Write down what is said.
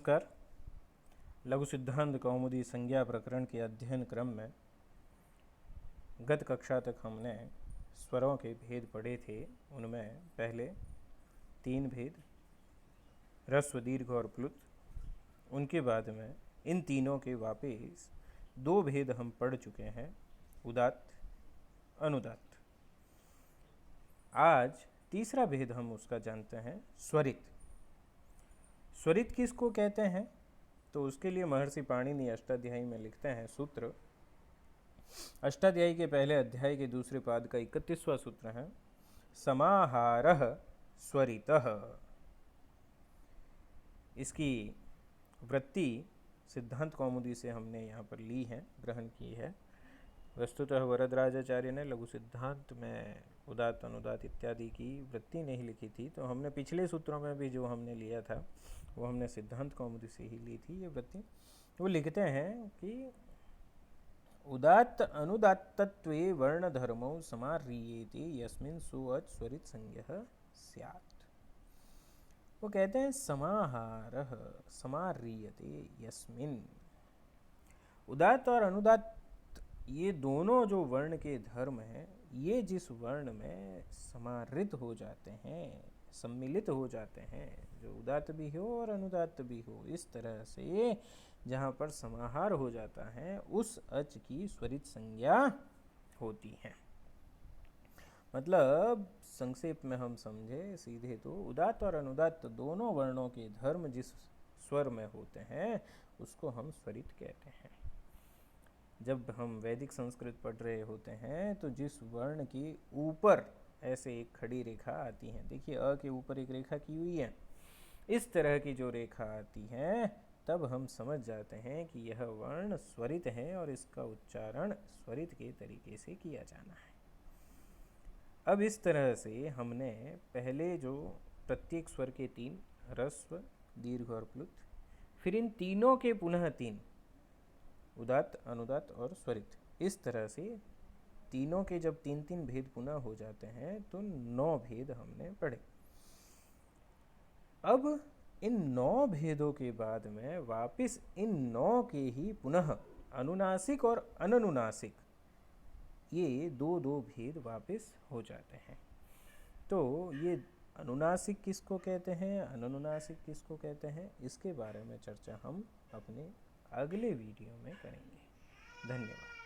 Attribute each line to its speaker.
Speaker 1: नमस्कार। लघु सिद्धांत कौमुदी संज्ञा प्रकरण के अध्ययन क्रम में गत कक्षा तक हमने स्वरों के भेद पढ़े थे। उनमें पहले 3 भेद ह्रस्व, दीर्घ और प्लुत। उनके बाद में इन तीनों के वापिस 2 भेद हम पढ़ चुके हैं, उदात्त, अनुदात्त। आज तीसरा भेद हम उसका जानते हैं, स्वरित। स्वरित किसको कहते हैं? तो उसके लिए महर्षि पाणिनि अष्टाध्यायी में लिखते हैं सूत्र। अष्टाध्यायी के पहले अध्याय के दूसरे पाद का 31वां सूत्र है, समाहारः स्वरितः। इसकी वृत्ति सिद्धांत कौमुदी से हमने यहाँ पर ली है, ग्रहण की है। वस्तुतः वरदराजाचार्य ने लघु सिद्धांत में उदात्त, अनुदात्त इत्यादि की वृत्ति नहीं लिखी थी, तो हमने पिछले सूत्रों में भी जो हमने लिया था वो हमने सिद्धांत कौमुदी से ही ली थी ये वृत्ति। वो लिखते हैं कि उदात्त अनुदात्तत्वे वर्णधर्मो समाह्रियेते यस्मिन् सुअच् स्वरित संज्ञः स्यात्। वो कहते हैं समाहारः समाह्रियते यस्मिन्। उदात्त और अनुदात्त ये दोनों जो वर्ण के धर्म हैं, ये जिस वर्ण में समाहृत हो जाते हैं, सम्मिलित हो जाते हैं, जो उदात्त भी हो और अनुदात्त भी हो, इस तरह से जहाँ पर समाहार हो जाता है उस अच की स्वरित संज्ञा होती है। मतलब संक्षेप में हम समझे सीधे तो उदात्त और अनुदात्त दोनों वर्णों के धर्म जिस स्वर में होते हैं उसको हम स्वरित कहते हैं। जब हम वैदिक संस्कृत पढ़ रहे होते हैं तो जिस वर्ण के ऊपर ऐसे एक खड़ी रेखा आती है, देखिए अ के ऊपर एक रेखा की हुई है, इस तरह की जो रेखा आती है तब हम समझ जाते हैं कि यह वर्ण स्वरित है और इसका उच्चारण स्वरित के तरीके से किया जाना है। अब इस तरह से हमने पहले जो प्रत्येक स्वर के 3 ह्रस्व, दीर्घ और प्लुत, फिर इन तीनों के पुनः 3 उदात्त, अनुदात्त और स्वरित, इस तरह से तीनों के जब 3-3 भेद पुनः हो जाते हैं तो 9 भेद हमने पढ़े। अब इन 9 भेदों के बाद में वापिस इन 9 के ही पुनः अनुनासिक और अननुनासिक ये 2-2 भेद वापिस हो जाते हैं। तो ये अनुनासिक किसको कहते हैं, अननुनासिक किसको कहते हैं, इसके बारे में चर्चा हम अपने अगले वीडियो में करेंगे। धन्यवाद।